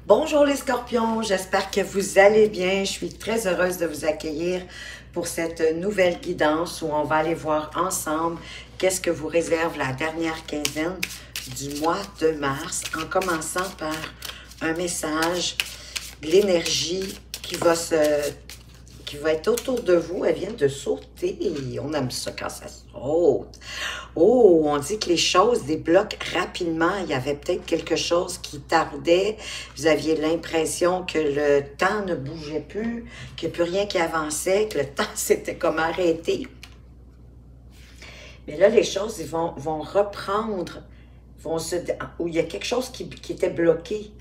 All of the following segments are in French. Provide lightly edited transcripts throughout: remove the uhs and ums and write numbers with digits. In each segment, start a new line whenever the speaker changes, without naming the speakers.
Bonjour les scorpions, j'espère que vous allez bien. Je suis très heureuse de vous accueillir pour cette nouvelle guidance où on va aller voir ensemble qu'est-ce que vous réserve la dernière quinzaine du mois de mars, en commençant par un message, de l'énergie qui va être autour de vous. Elle vient de sauter. On aime ça quand ça saute. Oh, on dit que les choses débloquent rapidement. Il y avait peut-être quelque chose qui tardait. Vous aviez l'impression que le temps ne bougeait plus, qu'il n'y a plus rien qui avançait, que le temps s'était comme arrêté. Mais là, les choses ils vont reprendre, où il y a quelque chose qui était bloqué.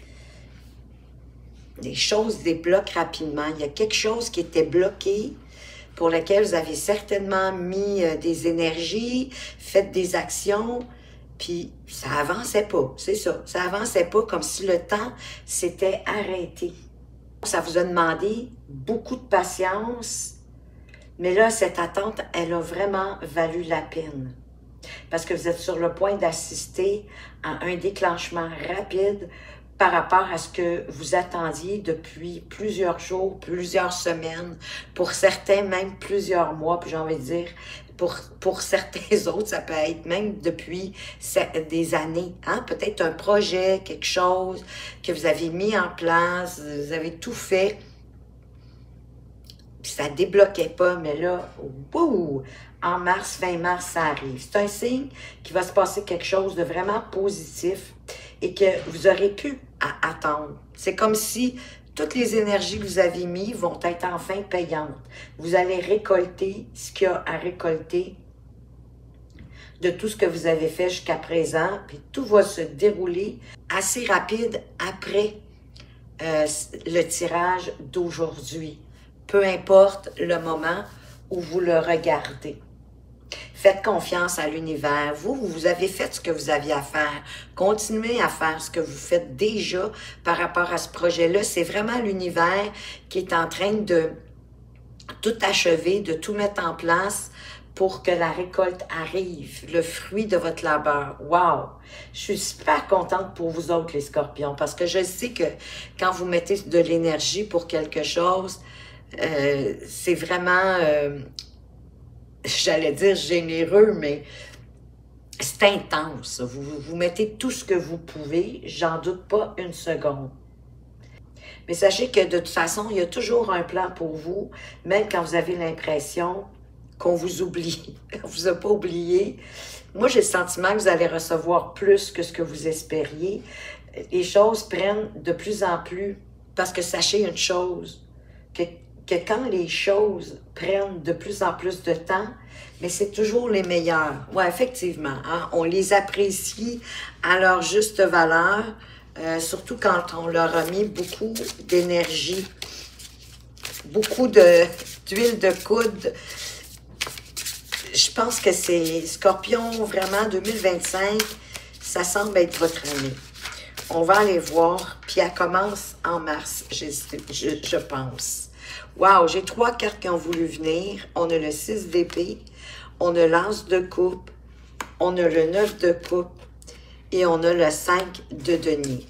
Les choses débloquent rapidement. Il y a quelque chose qui était bloqué, pour lequel vous avez certainement mis des énergies, fait des actions, puis ça avançait pas, c'est ça. Ça avançait pas, comme si le temps s'était arrêté. Ça vous a demandé beaucoup de patience, mais là, cette attente, elle a vraiment valu la peine. Parce que vous êtes sur le point d'assister à un déclenchement rapide par rapport à ce que vous attendiez depuis plusieurs jours, plusieurs semaines, pour certains même plusieurs mois, puis j'ai envie de dire, pour certains autres, ça peut être même depuis des années. Hein? Peut-être un projet, quelque chose que vous avez mis en place, vous avez tout fait, puis ça ne débloquait pas, mais là, wow, en mars, fin mars, ça arrive. C'est un signe qu'il va se passer quelque chose de vraiment positif et que vous aurez pu attendre. C'est comme si toutes les énergies que vous avez mises vont être enfin payantes. Vous allez récolter ce qu'il y a à récolter de tout ce que vous avez fait jusqu'à présent, puis tout va se dérouler assez rapide après le tirage d'aujourd'hui. Peu importe le moment où vous le regardez. Faites confiance à l'univers. Vous avez fait ce que vous aviez à faire. Continuez à faire ce que vous faites déjà par rapport à ce projet-là. C'est vraiment l'univers qui est en train de tout achever, de tout mettre en place pour que la récolte arrive, le fruit de votre labeur. Wow! Je suis super contente pour vous autres, les scorpions, parce que je sais que quand vous mettez de l'énergie pour quelque chose, c'est vraiment, j'allais dire généreux, mais c'est intense. Vous mettez tout ce que vous pouvez, j'en doute pas une seconde. Mais sachez que de toute façon, il y a toujours un plan pour vous, même quand vous avez l'impression qu'on vous oublie, qu'on vous a pas oublié. Moi, j'ai le sentiment que vous allez recevoir plus que ce que vous espériez. Les choses prennent de plus en plus, parce que sachez une chose, que quand les choses prennent de plus en plus de temps, mais c'est toujours les meilleurs. Oui, effectivement, hein? On les apprécie à leur juste valeur, surtout quand on leur a mis beaucoup d'énergie, beaucoup d'huile de coude. Je pense que c'est Scorpion, vraiment, 2025, ça semble être votre année. On va aller voir, puis elle commence en mars, je pense. Wow, j'ai 3 cartes qui ont voulu venir. On a le 6 d'épée, on a l'as de coupe, on a le 9 de coupe et on a le 5 de denier.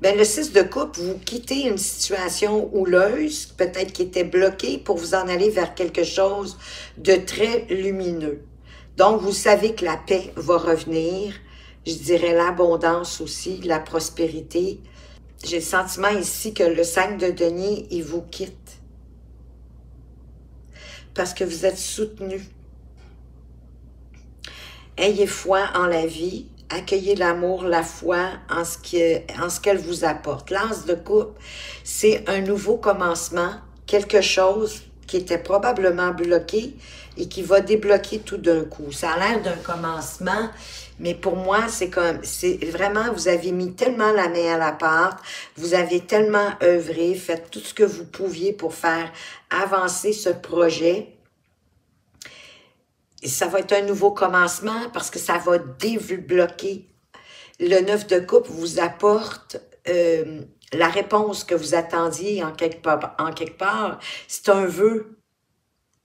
Bien, le 6 de coupe, vous quittez une situation houleuse, peut-être qui était bloquée, pour vous en aller vers quelque chose de très lumineux. Donc, vous savez que la paix va revenir, je dirais l'abondance aussi, la prospérité. J'ai le sentiment ici que le 5 de denier, il vous quitte. Parce que vous êtes soutenu. Ayez foi en la vie. Accueillez l'amour, la foi en ce qu'elle vous apporte. L'as de coupe, c'est un nouveau commencement, quelque chose qui était probablement bloqué et qui va débloquer tout d'un coup. Ça a l'air d'un commencement, mais pour moi, c'est vraiment, vous avez mis tellement la main à la pâte, vous avez tellement œuvré, fait tout ce que vous pouviez pour faire avancer ce projet. Et ça va être un nouveau commencement parce que ça va débloquer. Le 9 de coupe vous apporte la réponse que vous attendiez en quelque part. C'est un vœu.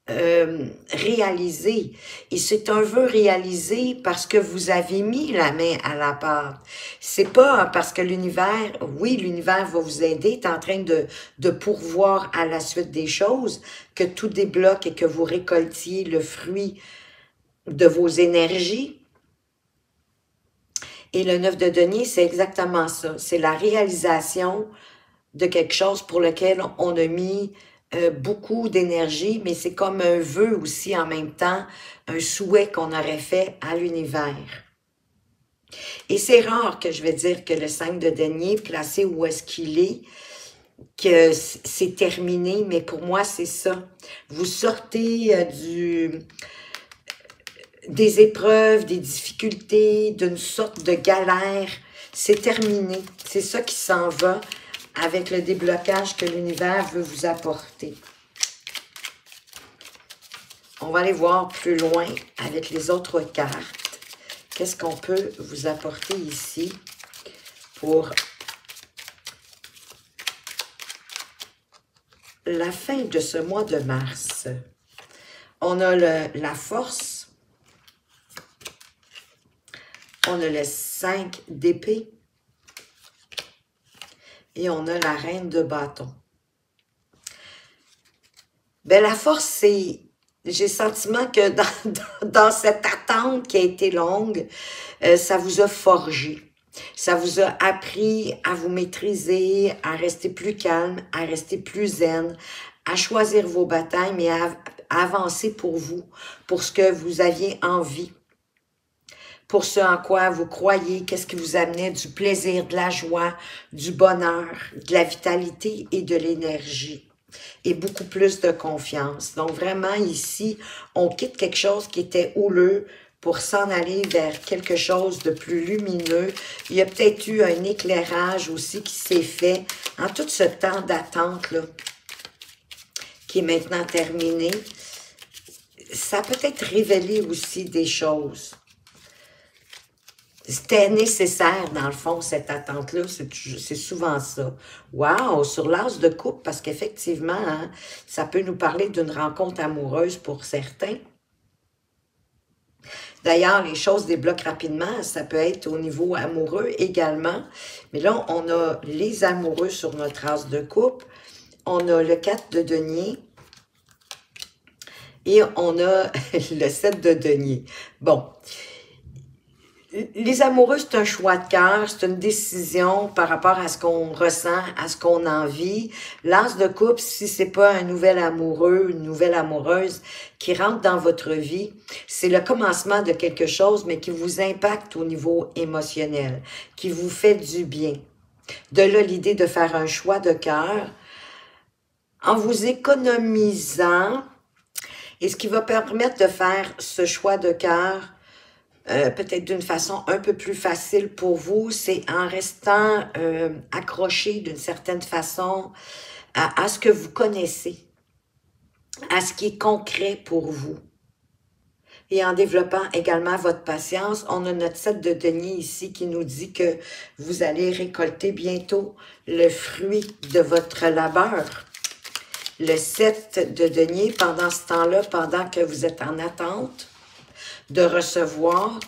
réalisé. Et c'est un vœu réalisé parce que vous avez mis la main à la pâte. C'est pas parce que l'univers, oui, l'univers va vous aider, est en train de pourvoir à la suite des choses, que tout débloque et que vous récoltiez le fruit de vos énergies. Et le 9 de denier, c'est exactement ça. C'est la réalisation de quelque chose pour lequel on a mis beaucoup d'énergie, mais c'est comme un vœu aussi en même temps, un souhait qu'on aurait fait à l'univers. Et c'est rare que je vais dire que le 5 de denier, placé où est-ce qu'il est, que c'est terminé, mais pour moi, c'est ça. Vous sortez des épreuves, des difficultés, d'une sorte de galère. C'est terminé. C'est ça qui s'en va avec le déblocage que l'univers veut vous apporter. On va aller voir plus loin avec les autres cartes. Qu'est-ce qu'on peut vous apporter ici pour la fin de ce mois de mars? On a la force. On a le 5 d'épée. Et on a la reine de bâton. Ben, la force, c'est... J'ai le sentiment que dans cette attente qui a été longue, ça vous a forgé. Ça vous a appris à vous maîtriser, à rester plus calme, à rester plus zen, à choisir vos batailles, mais à avancer pour vous, pour ce que vous aviez envie, pour ce en quoi vous croyez, qu'est-ce qui vous amenait du plaisir, de la joie, du bonheur, de la vitalité et de l'énergie. Et beaucoup plus de confiance. Donc vraiment ici, on quitte quelque chose qui était houleux pour s'en aller vers quelque chose de plus lumineux. Il y a peut-être eu un éclairage aussi qui s'est fait en tout ce temps d'attente-là, qui est maintenant terminé. Ça a peut-être révélé aussi des choses. C'était nécessaire, dans le fond, cette attente-là. C'est souvent ça. Wow! Sur l'as de coupe, parce qu'effectivement, hein, ça peut nous parler d'une rencontre amoureuse pour certains. D'ailleurs, les choses débloquent rapidement. Ça peut être au niveau amoureux également. Mais là, on a les amoureux sur notre as de coupe. On a le 4 de denier. Et on a le 7 de denier. Bon. Les amoureux, c'est un choix de cœur, c'est une décision par rapport à ce qu'on ressent, à ce qu'on a envie. L'as de coupe, si c'est pas un nouvel amoureux, une nouvelle amoureuse qui rentre dans votre vie, c'est le commencement de quelque chose, mais qui vous impacte au niveau émotionnel, qui vous fait du bien. De là, l'idée de faire un choix de cœur en vous économisant, et ce qui va permettre de faire ce choix de cœur peut-être d'une façon un peu plus facile pour vous, c'est en restant accroché d'une certaine façon à ce que vous connaissez, à ce qui est concret pour vous. Et en développant également votre patience, on a notre 7 de denier ici qui nous dit que vous allez récolter bientôt le fruit de votre labeur. Le 7 de denier, pendant ce temps-là, pendant que vous êtes en attente, de recevoir,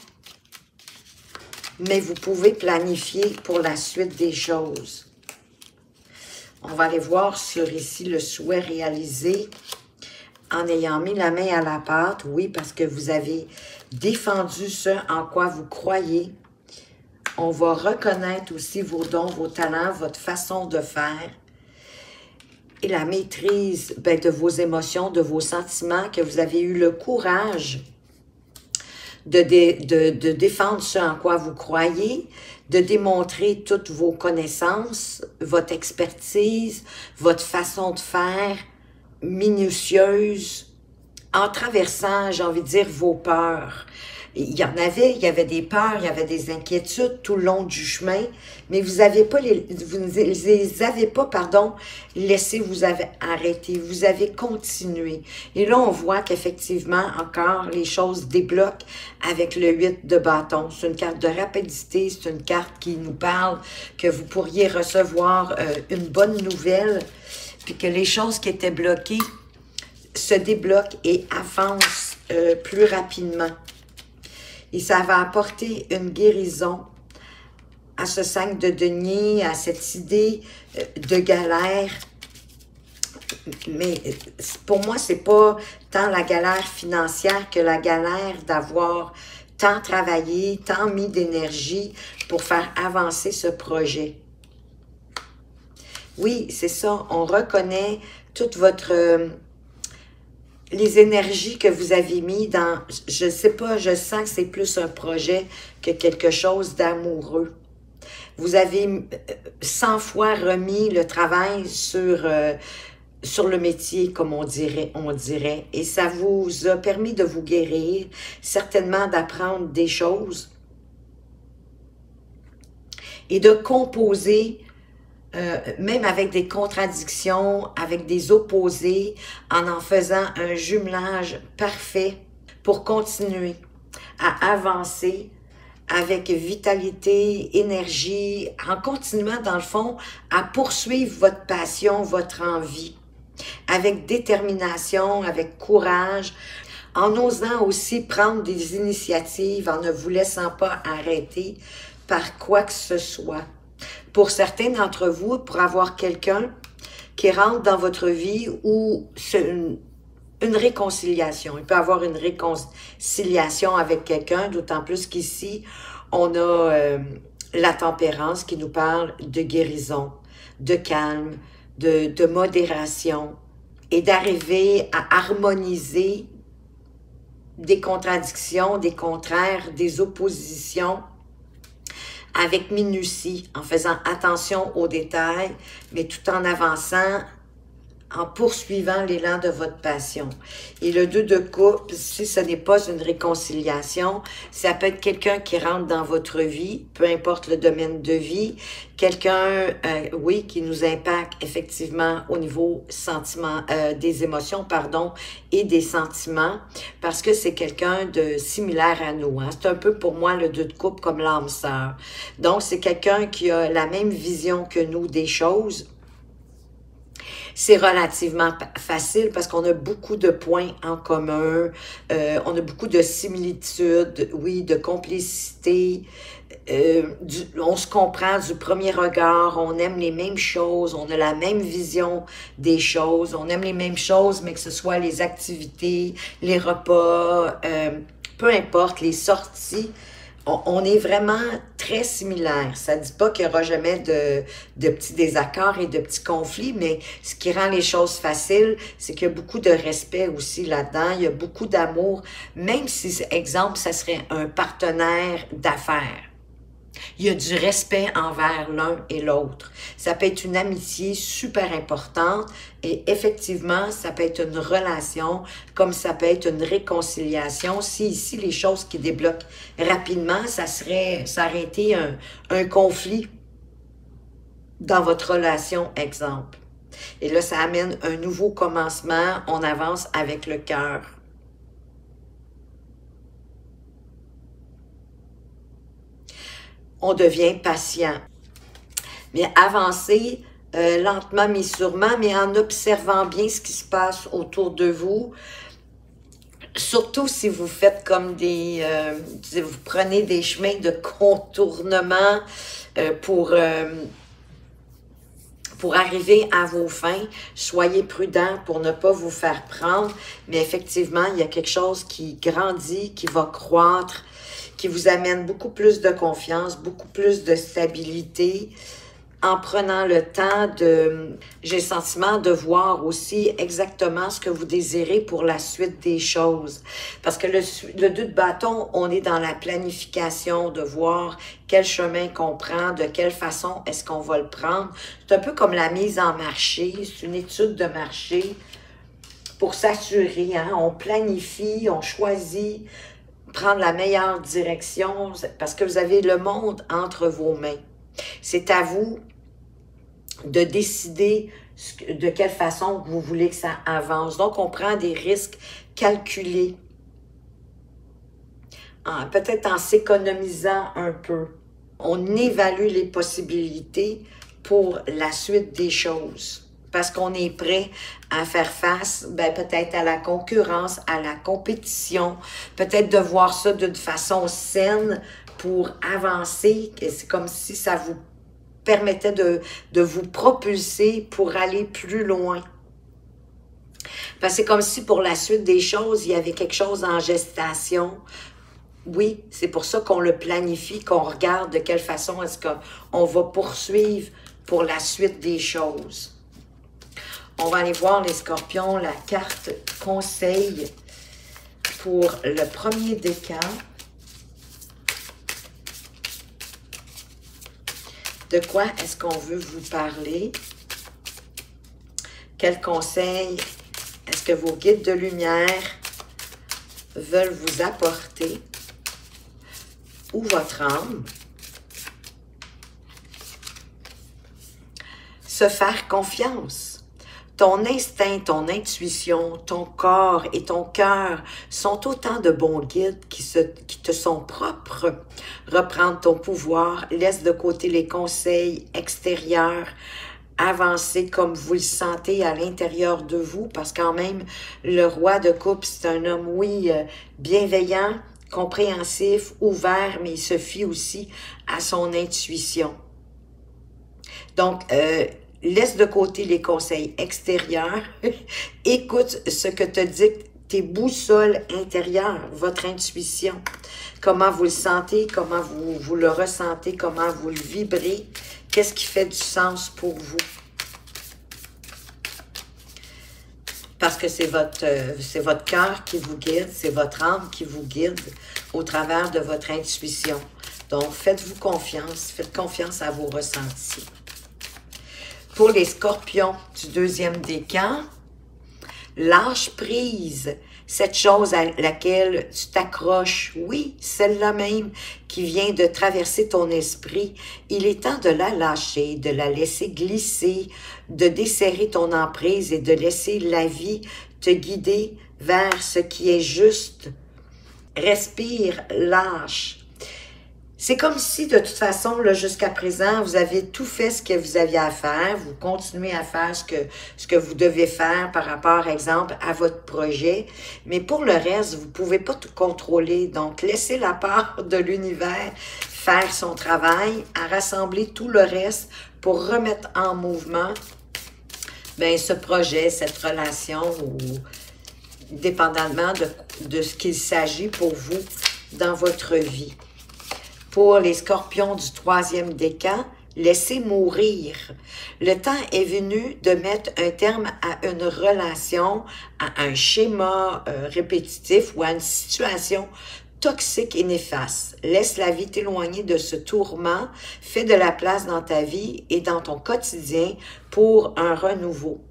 mais vous pouvez planifier pour la suite des choses. On va aller voir sur ici le souhait réalisé en ayant mis la main à la pâte. Oui, parce que vous avez défendu ce en quoi vous croyez. On va reconnaître aussi vos dons, vos talents, votre façon de faire. Et la maîtrise de vos émotions, de vos sentiments, que vous avez eu le courage de défendre ce en quoi vous croyez, de démontrer toutes vos connaissances, votre expertise, votre façon de faire, minutieuse, en traversant, j'ai envie de dire, vos peurs. Il y avait des peurs, il y avait des inquiétudes tout le long du chemin, mais vous ne les avez pas, laissé vous avez arrêté, vous avez continué. Et là, on voit qu'effectivement, encore, les choses débloquent avec le 8 de bâton. C'est une carte de rapidité, c'est une carte qui nous parle que vous pourriez recevoir une bonne nouvelle, puis que les choses qui étaient bloquées se débloque et avance plus rapidement. Et ça va apporter une guérison à ce 5 de denier, à cette idée de galère. Mais pour moi, c'est pas tant la galère financière que la galère d'avoir tant travaillé, tant mis d'énergie pour faire avancer ce projet. Oui, c'est ça, on reconnaît toute les énergies que vous avez mis dans, je sais pas, je sens que c'est plus un projet que quelque chose d'amoureux. Vous avez 100 fois remis le travail sur le métier, comme on dirait, et ça vous a permis de vous guérir, certainement d'apprendre des choses et de composer, même avec des contradictions, avec des opposés, en faisant un jumelage parfait pour continuer à avancer avec vitalité, énergie, en continuant, dans le fond, à poursuivre votre passion, votre envie, avec détermination, avec courage, en osant aussi prendre des initiatives, en ne vous laissant pas arrêter par quoi que ce soit. Pour certains d'entre vous, pour avoir quelqu'un qui rentre dans votre vie ou une réconciliation. Il peut y avoir une réconciliation avec quelqu'un, d'autant plus qu'ici, on a la tempérance qui nous parle de guérison, de calme, de modération et d'arriver à harmoniser des contradictions, des contraires, des oppositions avec minutie, en faisant attention aux détails, mais tout en avançant, en poursuivant l'élan de votre passion. Et le 2 de coupe, si ce n'est pas une réconciliation, ça peut être quelqu'un qui rentre dans votre vie, peu importe le domaine de vie, quelqu'un, oui, qui nous impacte effectivement au niveau des émotions, pardon, et des sentiments, parce que c'est quelqu'un de similaire à nous. Hein. C'est un peu pour moi le 2 de coupe comme l'âme sœur. Donc, c'est quelqu'un qui a la même vision que nous des choses. C'est relativement facile parce qu'on a beaucoup de points en commun, on a beaucoup de similitudes, oui, de complicité, on se comprend du premier regard, on aime les mêmes choses, on a la même vision des choses, on aime les mêmes choses, mais que ce soit les activités, les repas, peu importe, les sorties, on est vraiment très similaires. Ça ne dit pas qu'il n'y aura jamais de petits désaccords et de petits conflits, mais ce qui rend les choses faciles, c'est qu'il y a beaucoup de respect aussi là-dedans. Il y a beaucoup d'amour, même si, exemple, ça serait un partenaire d'affaires. Il y a du respect envers l'un et l'autre. Ça peut être une amitié super importante et effectivement, ça peut être une relation comme ça peut être une réconciliation. Si ici, les choses qui débloquent rapidement, ça aurait été un conflit dans votre relation, exemple. Et là, ça amène un nouveau commencement. On avance avec le cœur. On devient patient. Mais avancer lentement mais sûrement, mais en observant bien ce qui se passe autour de vous. Surtout si vous faites comme vous prenez des chemins de contournement pour arriver à vos fins. Soyez prudent pour ne pas vous faire prendre, mais effectivement, il y a quelque chose qui grandit, qui va croître, qui vous amène beaucoup plus de confiance, beaucoup plus de stabilité, en prenant le temps j'ai le sentiment de voir aussi exactement ce que vous désirez pour la suite des choses. Parce que le 2 de bâton, on est dans la planification, de voir quel chemin qu'on prend, de quelle façon est-ce qu'on va le prendre. C'est un peu comme la mise en marché, c'est une étude de marché pour s'assurer, hein, on planifie, on choisit, prendre la meilleure direction, parce que vous avez le monde entre vos mains. C'est à vous de décider de quelle façon vous voulez que ça avance. Donc, on prend des risques calculés, peut-être en s'économisant un peu. On évalue les possibilités pour la suite des choses. parce qu'on est prêt à faire face, ben, peut-être à la concurrence, à la compétition, peut-être de voir ça d'une façon saine pour avancer. C'est comme si ça vous permettait de vous propulser pour aller plus loin. Parce que c'est comme si pour la suite des choses, il y avait quelque chose en gestation. Oui, c'est pour ça qu'on le planifie, qu'on regarde de quelle façon est-ce qu'on va poursuivre pour la suite des choses. On va aller voir les scorpions, la carte conseil pour le premier décan. De quoi est-ce qu'on veut vous parler? Quel conseil est-ce que vos guides de lumière veulent vous apporter? Ou votre âme? Se faire confiance. Ton instinct, ton intuition, ton corps et ton cœur sont autant de bons guides qui te sont propres. Reprendre ton pouvoir, laisse de côté les conseils extérieurs, avancez comme vous le sentez à l'intérieur de vous, parce que quand même, le roi de coupe, c'est un homme, oui, bienveillant, compréhensif, ouvert, mais il se fie aussi à son intuition. Donc, laisse de côté les conseils extérieurs, écoute ce que te dictent tes boussoles intérieures, votre intuition, comment vous le sentez, comment vous le ressentez, comment vous le vibrez, qu'est-ce qui fait du sens pour vous. Parce que c'est votre cœur qui vous guide, c'est votre âme qui vous guide au travers de votre intuition. Donc, faites-vous confiance, faites confiance à vos ressentis. Pour les scorpions du deuxième décan, lâche prise, cette chose à laquelle tu t'accroches, oui, celle-là même qui vient de traverser ton esprit, il est temps de la lâcher, de la laisser glisser, de desserrer ton emprise et de laisser la vie te guider vers ce qui est juste. Respire, lâche. C'est comme si, de toute façon, là, jusqu'à présent, vous avez tout fait ce que vous aviez à faire. Vous continuez à faire ce que vous devez faire par rapport, exemple, à votre projet. Mais pour le reste, vous ne pouvez pas tout contrôler. Donc, laissez la part de l'univers faire son travail, à rassembler tout le reste pour remettre en mouvement bien, ce projet, cette relation, ou dépendamment de ce qu'il s'agit pour vous dans votre vie. Pour les scorpions du troisième décan, laissez mourir. Le temps est venu de mettre un terme à une relation, à un schéma répétitif ou à une situation toxique et néfaste. Laisse la vie t'éloigner de ce tourment, fais de la place dans ta vie et dans ton quotidien pour un renouveau.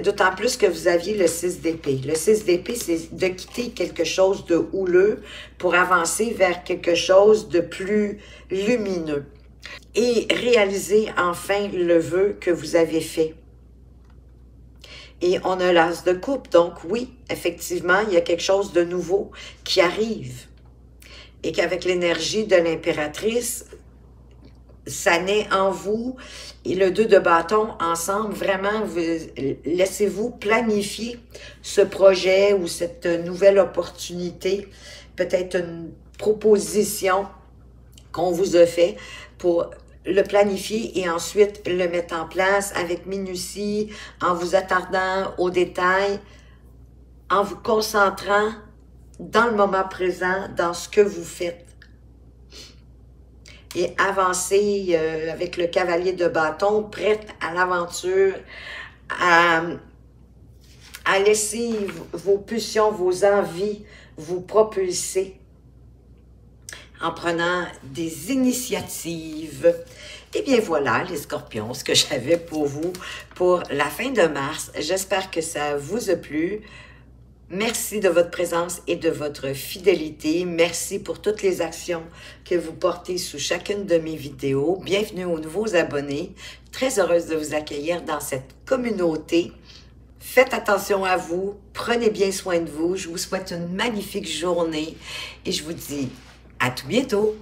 D'autant plus que vous aviez le 6 d'épée. Le 6 d'épée, c'est de quitter quelque chose de houleux pour avancer vers quelque chose de plus lumineux. Et réaliser enfin le vœu que vous avez fait. Et on a l'as de coupe. Donc oui, effectivement, il y a quelque chose de nouveau qui arrive. Et qu'avec l'énergie de l'impératrice, ça naît en vous et le 2 de bâton ensemble, vraiment, laissez-vous planifier ce projet ou cette nouvelle opportunité, peut-être une proposition qu'on vous a fait pour le planifier et ensuite le mettre en place avec minutie, en vous attardant aux détails, en vous concentrant dans le moment présent, dans ce que vous faites. Et avancer avec le cavalier de bâton, prête à l'aventure, à laisser vos pulsions, vos envies vous propulser en prenant des initiatives. Et bien voilà, les scorpions, ce que j'avais pour vous pour la fin de mars. J'espère que ça vous a plu. Merci de votre présence et de votre fidélité. Merci pour toutes les actions que vous portez sous chacune de mes vidéos. Bienvenue aux nouveaux abonnés. Très heureuse de vous accueillir dans cette communauté. Faites attention à vous. Prenez bien soin de vous. Je vous souhaite une magnifique journée et je vous dis à tout bientôt.